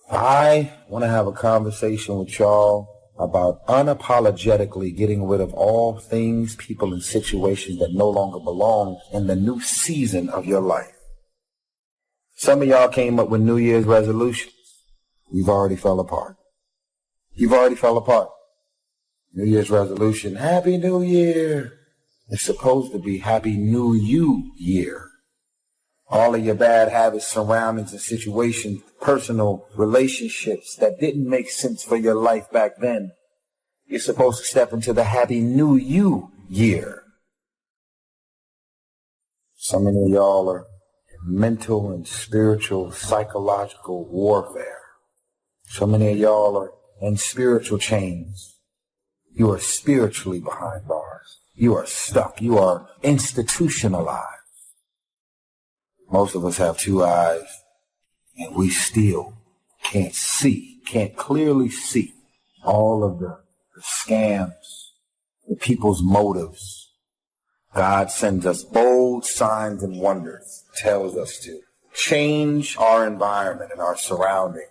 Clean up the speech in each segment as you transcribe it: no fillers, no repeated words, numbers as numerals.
I want to have a conversation with y'all about unapologetically getting rid of all things, people, and situations that no longer belong in the new season of your life. Some of y'all came up with New Year's resolutions. You've already fell apart. You've already fell apart. New Year's resolution, Happy New Year. It's supposed to be Happy New You Year. All of your bad habits, surroundings, and situations, personal relationships that didn't make sense for your life back then, you're supposed to step into the Happy New You Year. So many of y'all are in mental and spiritual, psychological warfare. So many of y'all are in spiritual chains. You are spiritually behind bars. You are stuck. You are institutionalized. Most of us have two eyes, and we still can't clearly see all of the scams, the people's motives. God sends us bold signs and wonders, tells us to change our environment and our surroundings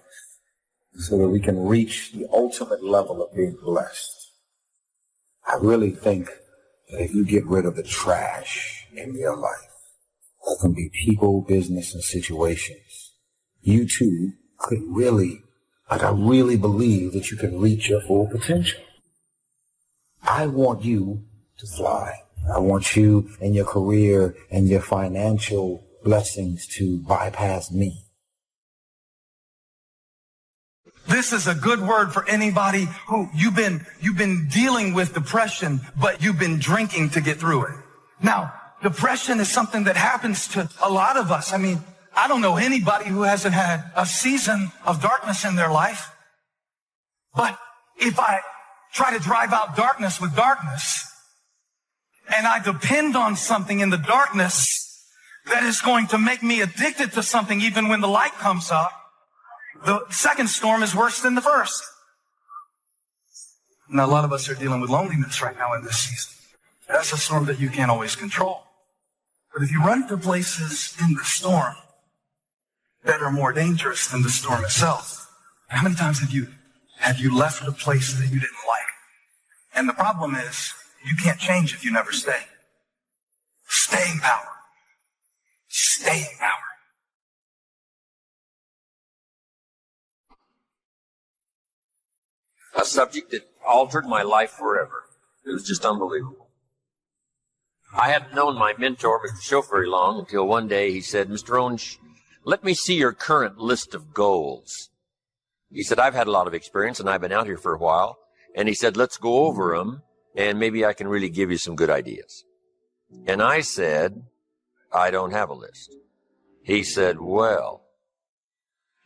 so that we can reach the ultimate level of being blessed. I really think that if you get rid of the trash in your life, that can be people, business, and situations, you too could really, I really believe that you can reach your full potential. I want you to fly. I want you and your career and your financial blessings to bypass me. This is a good word for anybody who you've been dealing with depression, but you've been drinking to get through it. Now, depression is something that happens to a lot of us. I mean, I don't know anybody who hasn't had a season of darkness in their life. But if I try to drive out darkness with darkness, and I depend on something in the darkness that is going to make me addicted to something even when the light comes up, the second storm is worse than the first. Now, a lot of us are dealing with loneliness right now in this season. That's a storm that you can't always control. But if you run to places in the storm that are more dangerous than the storm itself, how many times have you left a place that you didn't like? And the problem is, you can't change if you never stay. Staying power. Staying power. A subject that altered my life forever. It was just unbelievable. I hadn't known my mentor, Mr. Schoaf, very long until one day he said, Mr. Rohn, let me see your current list of goals. He said, I've had a lot of experience and I've been out here for a while. And he said, let's go over them and maybe I can really give you some good ideas. And I said, I don't have a list. He said, well,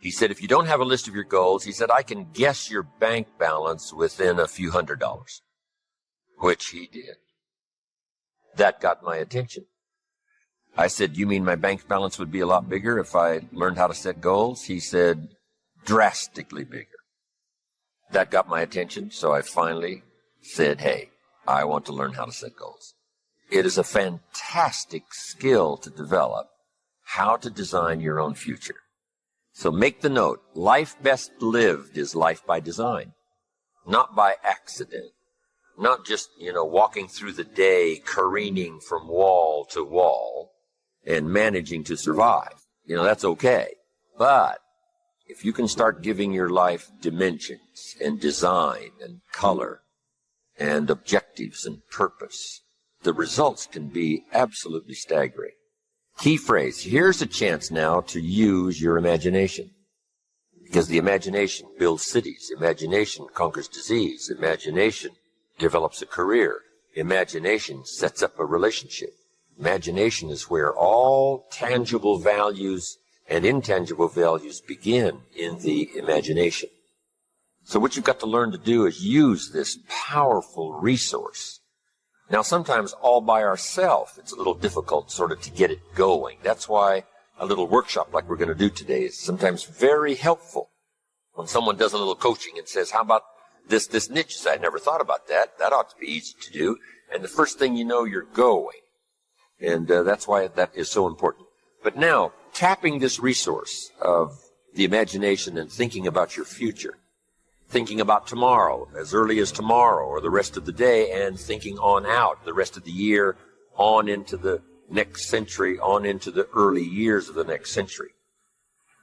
if you don't have a list of your goals, he said, I can guess your bank balance within a few $100s, which he did. That got my attention. I said, you mean my bank balance would be a lot bigger if I learned how to set goals? He said, drastically bigger. That got my attention, so I finally said, hey, I want to learn how to set goals. It is a fantastic skill to develop, how to design your own future. So make the note, life best lived is life by design, not by accident, not just, walking through the day, careening from wall to wall and managing to survive. That's okay. But if you can start giving your life dimensions and design and color and objectives and purpose, the results can be absolutely staggering. Key phrase, here's a chance now to use your imagination. Because the imagination builds cities. Imagination conquers disease. Imagination develops a career. Imagination sets up a relationship. Imagination is where all tangible values and intangible values begin in the imagination. So what you've got to learn to do is use this powerful resource. Now, sometimes all by ourselves, it's a little difficult sort of to get it going. That's why a little workshop like we're going to do today is sometimes very helpful. When someone does a little coaching and says, how about this niche? I never thought about that. That ought to be easy to do. And the first thing you know, you're going. And that's why that is so important. But now, tapping this resource of the imagination and thinking about your future, thinking about tomorrow, as early as tomorrow or the rest of the day, and thinking on out the rest of the year, on into the next century, on into the early years of the next century.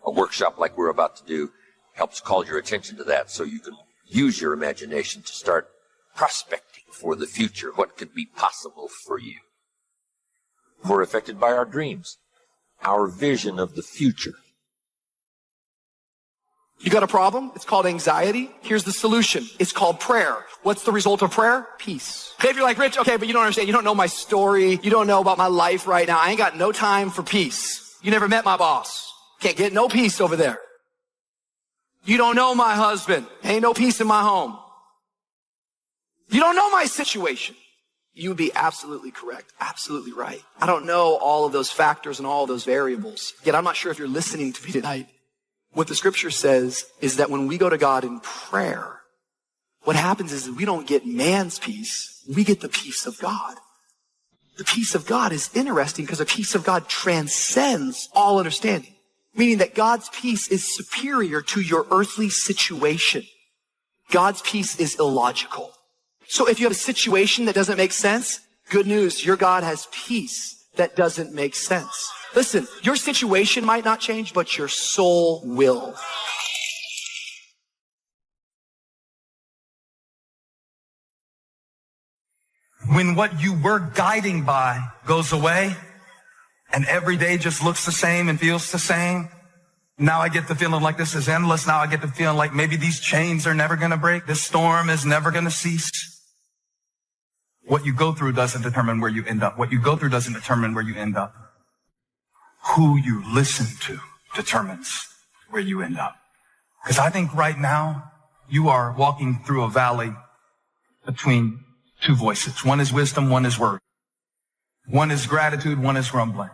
A workshop like we're about to do helps call your attention to that so you can use your imagination to start prospecting for the future, what could be possible for you. We're affected by our dreams, our vision of the future. You got a problem? It's called anxiety. Here's the solution. It's called prayer. What's the result of prayer? Peace. Okay, if you're like, Rich, okay, but you don't understand. You don't know my story. You don't know about my life right now. I ain't got no time for peace. You never met my boss. Can't get no peace over there. You don't know my husband. Ain't no peace in my home. You don't know my situation. You would be absolutely correct. Absolutely right. I don't know all of those factors and all of those variables. Yet I'm not sure if you're listening to me tonight. What the scripture says is that when we go to God in prayer, what happens is we don't get man's peace. We get the peace of God. The peace of God is interesting because the peace of God transcends all understanding, meaning that God's peace is superior to your earthly situation. God's peace is illogical. So if you have a situation that doesn't make sense, good news, your God has peace that doesn't make sense. Listen, your situation might not change, but your soul will. When what you were guiding by goes away and every day just looks the same and feels the same, now I get the feeling like this is endless. Now I get the feeling like maybe these chains are never going to break. This storm is never going to cease. What you go through doesn't determine where you end up. What you go through doesn't determine where you end up. Who you listen to determines where you end up. Because I think right now you are walking through a valley between two voices. One is wisdom, one is word. One is gratitude, one is grumbling.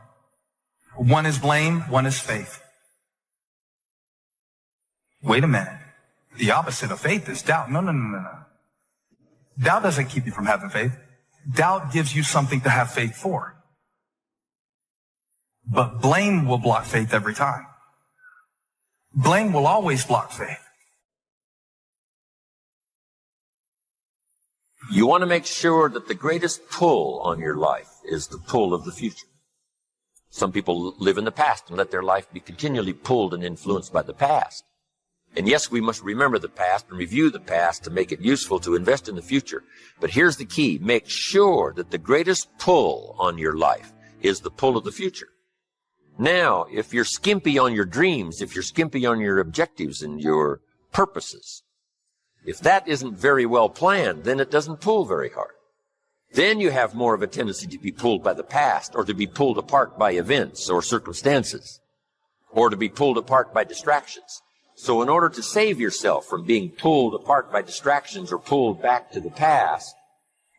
One is blame, one is faith. Wait a minute. The opposite of faith is doubt. No. Doubt doesn't keep you from having faith. Doubt gives you something to have faith for. But blame will block faith every time. Blame will always block faith. You want to make sure that the greatest pull on your life is the pull of the future. Some people live in the past and let their life be continually pulled and influenced by the past. And yes, we must remember the past and review the past to make it useful to invest in the future. But here's the key. Make sure that the greatest pull on your life is the pull of the future. Now, if you're skimpy on your dreams, if you're skimpy on your objectives and your purposes, if that isn't very well planned, then it doesn't pull very hard. Then you have more of a tendency to be pulled by the past or to be pulled apart by events or circumstances or to be pulled apart by distractions. So in order to save yourself from being pulled apart by distractions or pulled back to the past,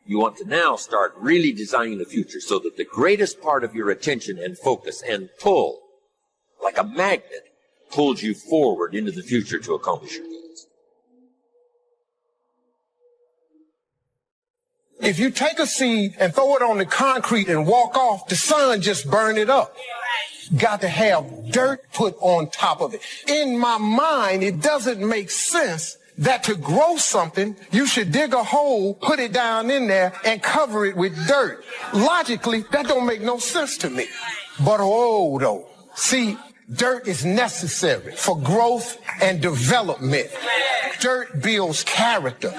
you want to now start really designing the future so that the greatest part of your attention and focus and pull, like a magnet, pulls you forward into the future to accomplish your goals. If you take a seed and throw it on the concrete and walk off, the sun just burn it up. Got to have dirt put on top of it. In my mind, it doesn't make sense that to grow something, you should dig a hole, put it down in there, and cover it with dirt. Logically, that don't make no sense to me. But oh, though. See, dirt is necessary for growth and development. Dirt builds character.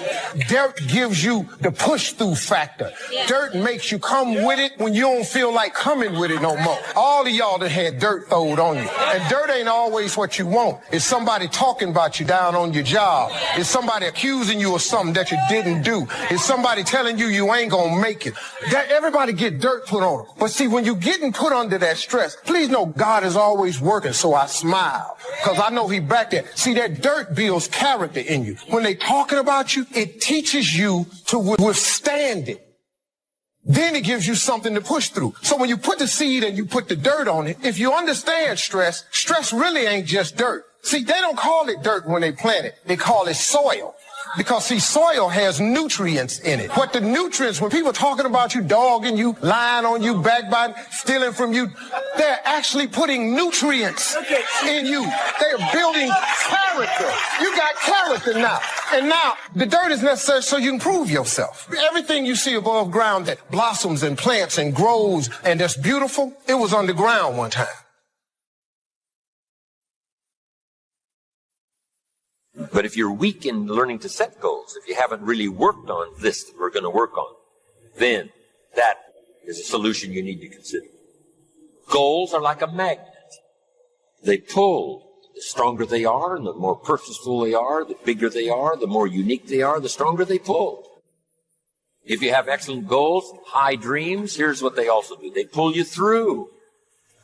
Dirt gives you the push-through factor. Dirt makes you come with it when you don't feel like coming with it no more. All of y'all that had dirt throwed on you. And dirt ain't always what you want. It's somebody talking about you down on your job. It's somebody accusing you of something that you didn't do. It's somebody telling you ain't gonna make it. Everybody get dirt put on them. But see, when you're getting put under that stress, please know God is always working, so I smile. Because I know he back there. See, that dirt builds character in you. When they talking about you, it teaches you to withstand it. Then it gives you something to push through. So when you put the seed and you put the dirt on it, if you understand stress, stress really ain't just dirt. See, they don't call it dirt when they plant it. They call it soil. Because see, soil has nutrients in it. What the nutrients, when people are talking about you, dogging you, lying on you, backbiting, stealing from you, they're actually putting nutrients in you. They're building character. You got character now. And now the dirt is necessary so you can prove yourself. Everything you see above ground that blossoms and plants and grows and that's beautiful, it was underground one time. But if you're weak in learning to set goals, if you haven't really worked on this that we're going to work on, then that is a solution you need to consider. Goals are like a magnet. They pull. The stronger they are and the more purposeful they are, the bigger they are, the more unique they are, the stronger they pull. If you have excellent goals, high dreams, here's what they also do. They pull you through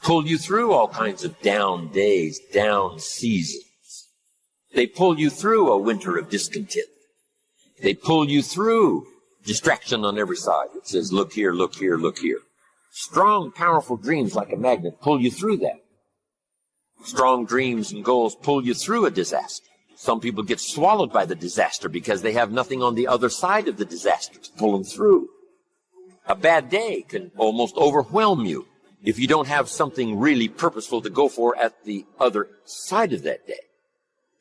all kinds of down days, down seasons. They pull you through a winter of discontent. They pull you through distraction on every side. It says, look here, look here, look here. Strong, powerful dreams like a magnet pull you through that. Strong dreams and goals pull you through a disaster. Some people get swallowed by the disaster because they have nothing on the other side of the disaster to pull them through. A bad day can almost overwhelm you if you don't have something really purposeful to go for at the other side of that day.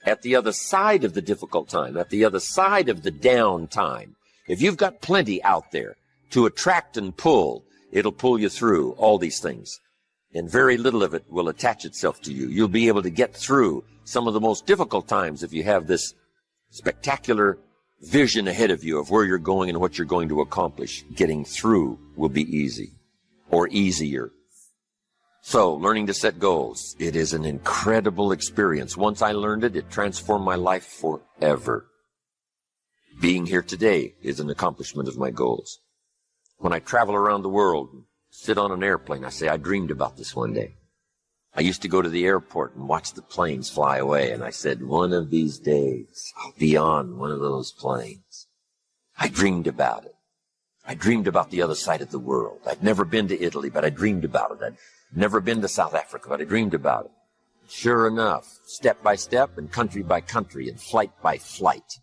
At the other side of the difficult time, at the other side of the down time. If you've got plenty out there to attract and pull, it'll pull you through all these things. And very little of it will attach itself to you. You'll be able to get through some of the most difficult times if you have this spectacular vision ahead of you of where you're going and what you're going to accomplish. Getting through will be easy or easier. So, learning to set goals, it is an incredible experience. Once I learned it, it transformed my life forever. Being here today is an accomplishment of my goals. When I travel around the world, sit on an airplane, I say, I dreamed about this one day. I used to go to the airport and watch the planes fly away, and I said, one of these days, I'll be on one of those planes. I dreamed about it. I dreamed about the other side of the world. I'd never been to Italy, but I dreamed about it. I'd never been to South Africa, but I dreamed about it. Sure enough, step by step and country by country and flight by flight,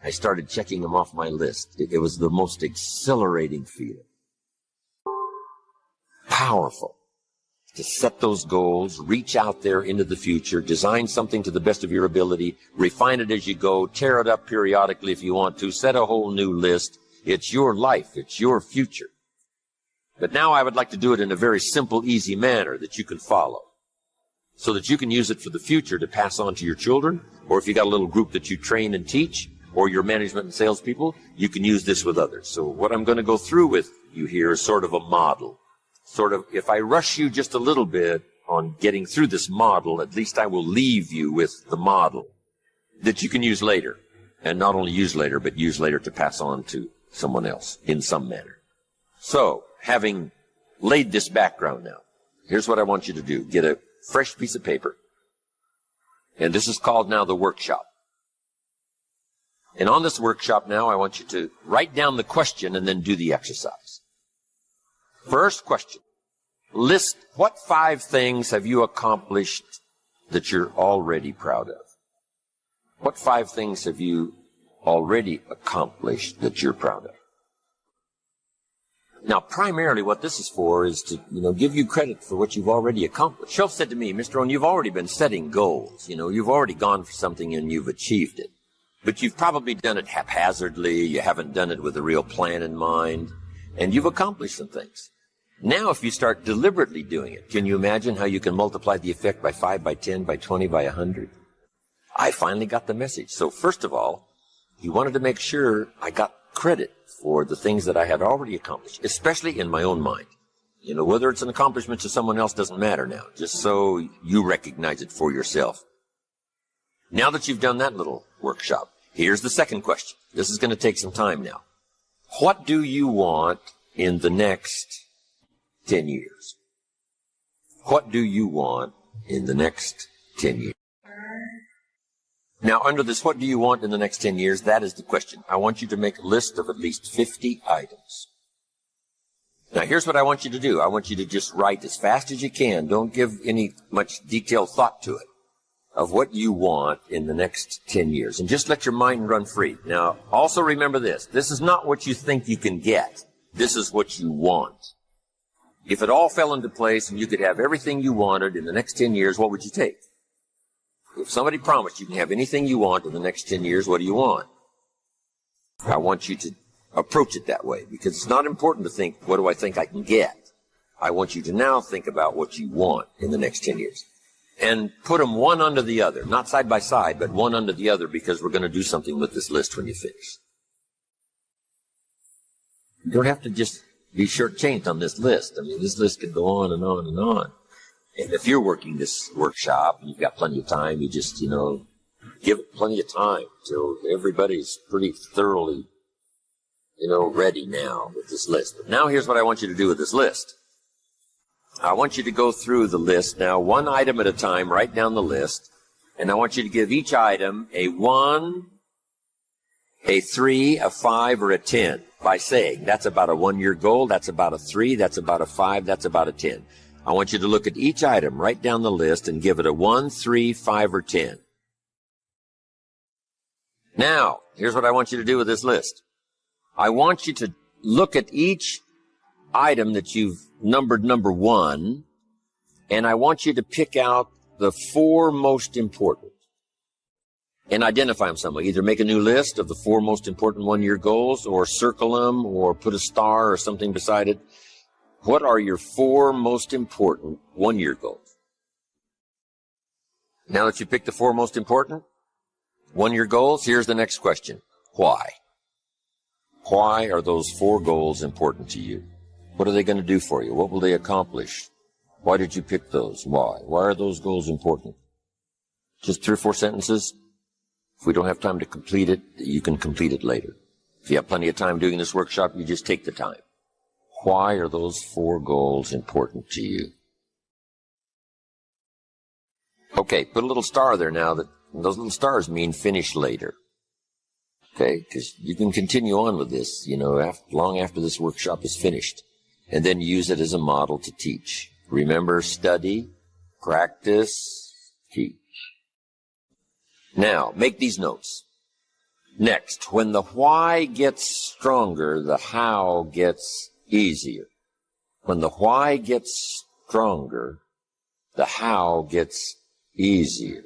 I started checking them off my list. It was the most exhilarating feeling. Powerful to set those goals, reach out there into the future, design something to the best of your ability, refine it as you go, tear it up periodically if you want to, set a whole new list. It's your life. It's your future. But now I would like to do it in a very simple, easy manner that you can follow so that you can use it for the future to pass on to your children, or if you got a little group that you train and teach, or your management and salespeople, you can use this with others. So what I'm going to go through with you here is sort of a model. Sort of, if I rush you just a little bit on getting through this model, at least I will leave you with the model that you can use later. And not only use later, but use later to pass on to someone else in some manner. So, having laid this background now, here's what I want you to do. Get a fresh piece of paper. And this is called now the workshop. And on this workshop now, I want you to write down the question and then do the exercise. First question. List what 5 things have you accomplished that you're already proud of? What 5 things have you already accomplished that you're proud of? Now, primarily what this is for is to, give you credit for what you've already accomplished. Shelf said to me, Mr. Rohn, you've already been setting goals. You've already gone for something and you've achieved it. But you've probably done it haphazardly. You haven't done it with a real plan in mind. And you've accomplished some things. Now, if you start deliberately doing it, can you imagine how you can multiply the effect by 5, by 10, by 20, by 100? I finally got the message. So first of all, he wanted to make sure I got credit for the things that I had already accomplished, especially in my own mind. Whether it's an accomplishment to someone else doesn't matter now, just so you recognize it for yourself. Now that you've done that little workshop, here's the second question. This is going to take some time now. What do you want in the next 10 years? What do you want in the next 10 years? Now, under this, what do you want in the next 10 years? That is the question. I want you to make a list of at least 50 items. Now, here's what I want you to do. I want you to just write as fast as you can. Don't give any much detailed thought to it. of what you want in the next 10 years. And just let your mind run free. Now, also remember this. This is not what you think you can get. This is what you want. If it all fell into place and you could have everything you wanted in the next 10 years, what would you take? If somebody promised you can have anything you want in the next 10 years, what do you want? I want you to approach it that way, because it's not important to think, what do I think I can get? I want you to now think about what you want in the next 10 years. And put them one under the other, not side by side, but one under the other, because we're going to do something with this list when you finish. You don't have to just be shortchanged on this list. I mean, this list could go on and on and on. And if you're working this workshop and you've got plenty of time, you just, give it plenty of time till everybody's pretty thoroughly, ready now with this list. But now here's what I want you to do with this list. I want you to go through the list now, one item at a time, write down the list, and I want you to give each item a 1, a 3, a 5, or a 10 by saying, that's about a 1-year goal, that's about a 3, that's about a 5, that's about a 10. I want you to look at each item, write down the list, and give it a 1, 3, 5, or 10. Now, here's what I want you to do with this list. I want you to look at each item that you've numbered number 1, and I want you to pick out the 4 most important and identify them somewhere. Either make a new list of the 4 most important 1-year goals, or circle them, or put a star or something beside it. What are your 4 most important 1-year goals? Now that you picked the 4 most important 1-year goals, here's the next question. Why? Why are those 4 goals important to you? What are they going to do for you? What will they accomplish? Why did you pick those? Why? Why are those goals important? Just 3 or 4 sentences. If we don't have time to complete it, you can complete it later. If you have plenty of time doing this workshop, you just take the time. Why are those 4 goals important to you? Okay, put a little star there now. Those little stars mean finish later. Okay, because you can continue on with this, long after this workshop is finished, and then use it as a model to teach. Remember, study, practice, teach. Now, make these notes. Next, when the why gets stronger, the how gets easier. When the why gets stronger, the how gets easier.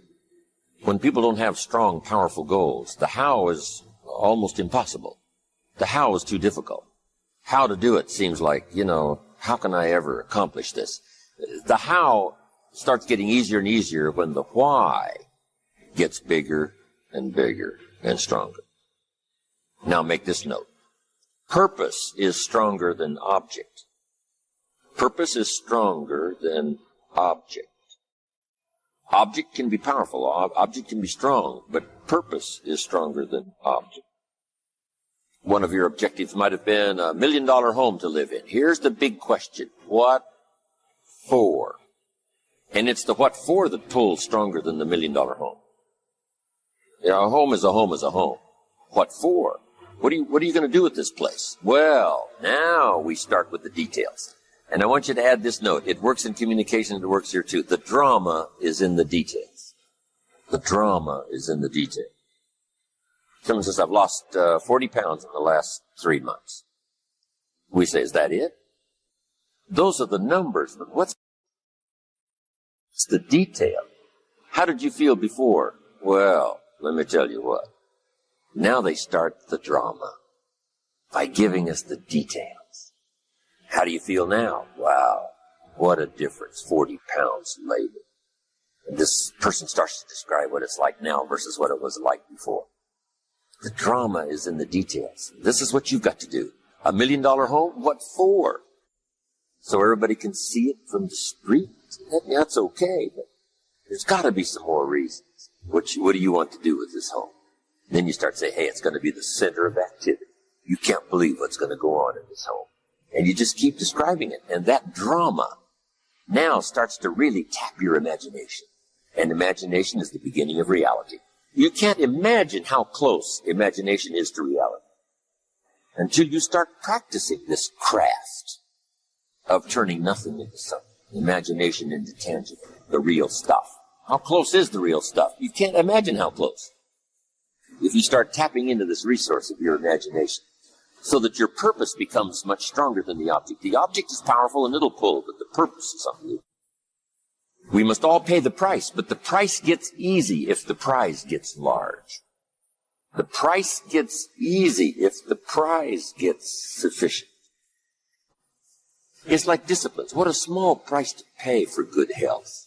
When people don't have strong, powerful goals, the how is almost impossible. The how is too difficult. How to do it seems like, how can I ever accomplish this? The how starts getting easier and easier when the why gets bigger and bigger and stronger. Now make this note. Purpose is stronger than object. Purpose is stronger than object. Object can be powerful, object can be strong, but purpose is stronger than object. One of your objectives might have been $1 million home to live in. Here's the big question. What for? And it's the what for that pulls stronger than the $1 million home. A home is a home is a home. What for? What are you going to do with this place? Well, now we start with the details. And I want you to add this note. It works in communication, it works here too. The drama is in the details. The drama is in the details. Someone says, I've lost 40 pounds in the last 3 months. We say, is that it? Those are the numbers, but it's the detail. How did you feel before? Well, let me tell you what. Now they start the drama by giving us the details. How do you feel now? Wow, what a difference, 40 pounds later. And this person starts to describe what it's like now versus what it was like before. The drama is in the details. This is what you've got to do. $1 million home? What for? So everybody can see it from the street? That's okay, but there's got to be some more reasons. What do you want to do with this home? And then you start saying, hey, it's going to be the center of activity. You can't believe what's going to go on in this home. And you just keep describing it. And that drama now starts to really tap your imagination. And imagination is the beginning of reality. You can't imagine how close imagination is to reality until you start practicing this craft of turning nothing into something, imagination into tangible, the real stuff. How close is the real stuff? You can't imagine how close. If you start tapping into this resource of your imagination, so that your purpose becomes much stronger than the object. The object is powerful and it'll pull, but the purpose is something new. We must all pay the price, but the price gets easy if the prize gets large. The price gets easy if the prize gets sufficient. It's like disciplines. What a small price to pay for good health.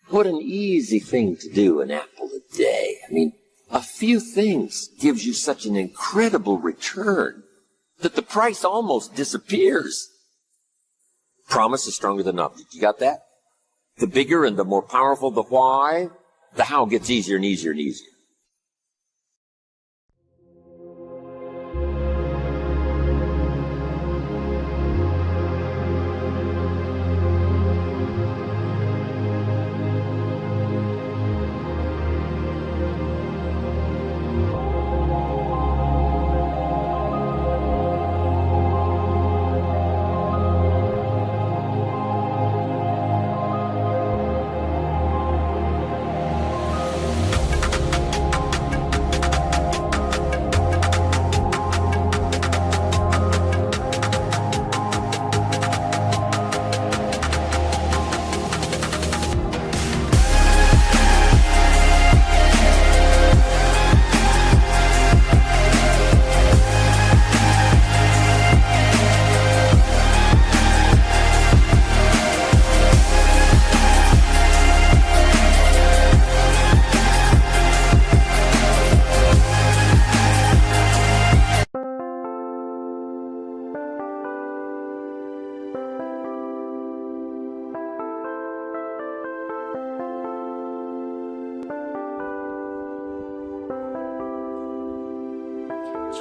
What an easy thing to do, an apple a day. I mean, a few things gives you such an incredible return that the price almost disappears. Promise is stronger than object. You got that? The bigger and the more powerful the why, the how gets easier and easier and easier.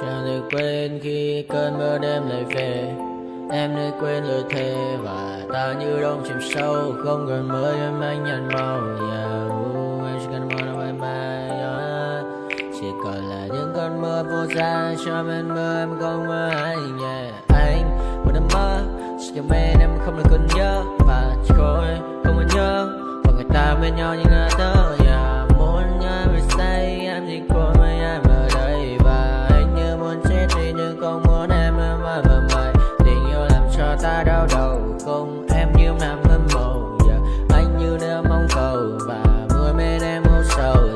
Chẳng được quên khi cơn mưa đêm lại về. Em đã quên lời thề và ta như đông chìm sâu. Không còn mơ em anh nhận màu. Em chỉ cần mơ đâu bye bye. Chỉ còn là những cơn mưa vô giá. Cho bên mơ em không mơ anh. Anh một đêm mơ. Chỉ cần bên em không được cần nhớ. Và chỉ có em không còn nhớ. Và người ta bên nhau như ngã tớ. Muốn nhớ về say em chỉ có mấy em ở đây. Và anh như muốn chết đi nhưng không muốn em mãi mãi. Tình yêu làm cho ta đau đầu. Không em như nằm mơ mộng. Anh như đang mong cầu. Và mưa bên em ngủ sầu.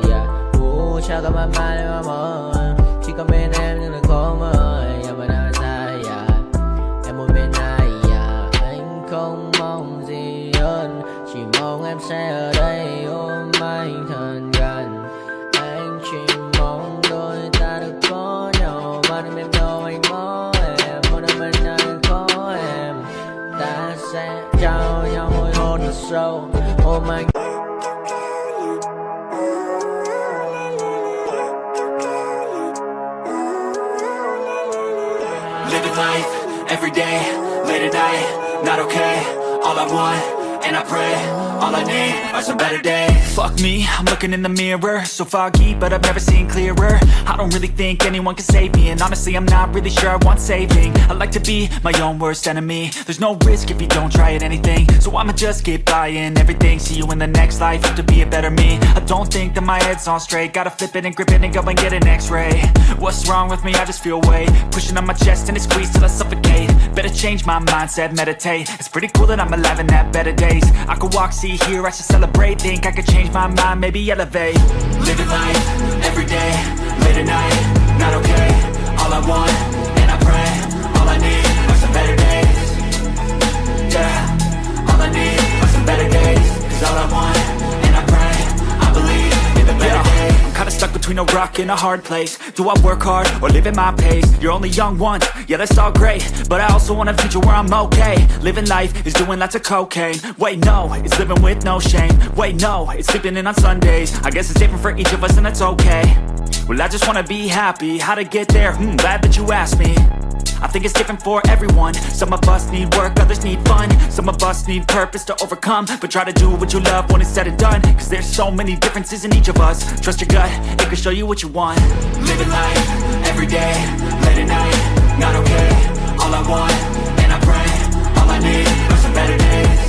Chào các bạn mai để mà mơ. Chỉ có bên em nhưng là khó mơ. Mà đang dài em muốn bên ai. Anh không mong gì hơn. Chỉ mong em sẽ ở đây ôm anh thật gần. Anh chỉ mong đôi ta được có nhau. Mà đừng em đâu anh có em. Muốn ở bên anh có em. Ta sẽ trao nhau môi hôn thật sâu. Ôm anh. Living life, every day, late at night, not okay. All I want, and I pray, all I need are some better days. Fuck me, I'm looking in the mirror. So foggy, but I've never seen clearer. I don't really think anyone can save me. And honestly, I'm not really sure I want saving. I like to be my own worst enemy. There's no risk if you don't try at anything. So I'ma just keep buying everything. See you in the next life, have to be a better me. I don't think that my head's on straight. Gotta flip it and grip it and go and get an x-ray. What's wrong with me? I just feel weight pushing on my chest and it squeezes till I suffocate. Better change my mindset, meditate. It's pretty cool that I'm alive and have better days. I could walk, see, hear, I should celebrate. Think I could change my mind, maybe elevate. Living life, every day, late at night, not okay. All I want, and I pray, all I need are some better days. Yeah, all I need are some better days. Cause all I want, and I pray, I believe in the better days. I'm kinda stuck between a rock and a hard place. Do I work hard or live at my pace? You're only young once, yeah that's all great. But I also want a future where I'm okay. Living life is doing lots of cocaine. Wait no, it's living with no shame. Wait no, it's sleeping in on Sundays. I guess it's different for each of us and that's okay. Well I just wanna be happy. How to get there? Glad that you asked me. I think it's different for everyone. Some of us need work, others need fun. Some of us need purpose to overcome. But try to do what you love when it's said and done. Cause there's so many differences in each of us. Trust your gut, it can show you what you want. Living life, every day, late at night, not okay. All I want, and I pray, all I need are some better days.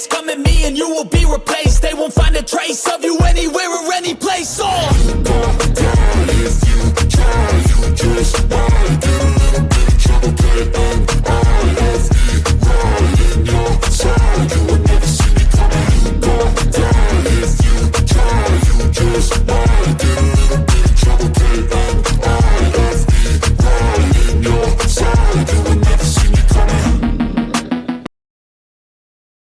Come at me and you will be replaced. They won't find a trace of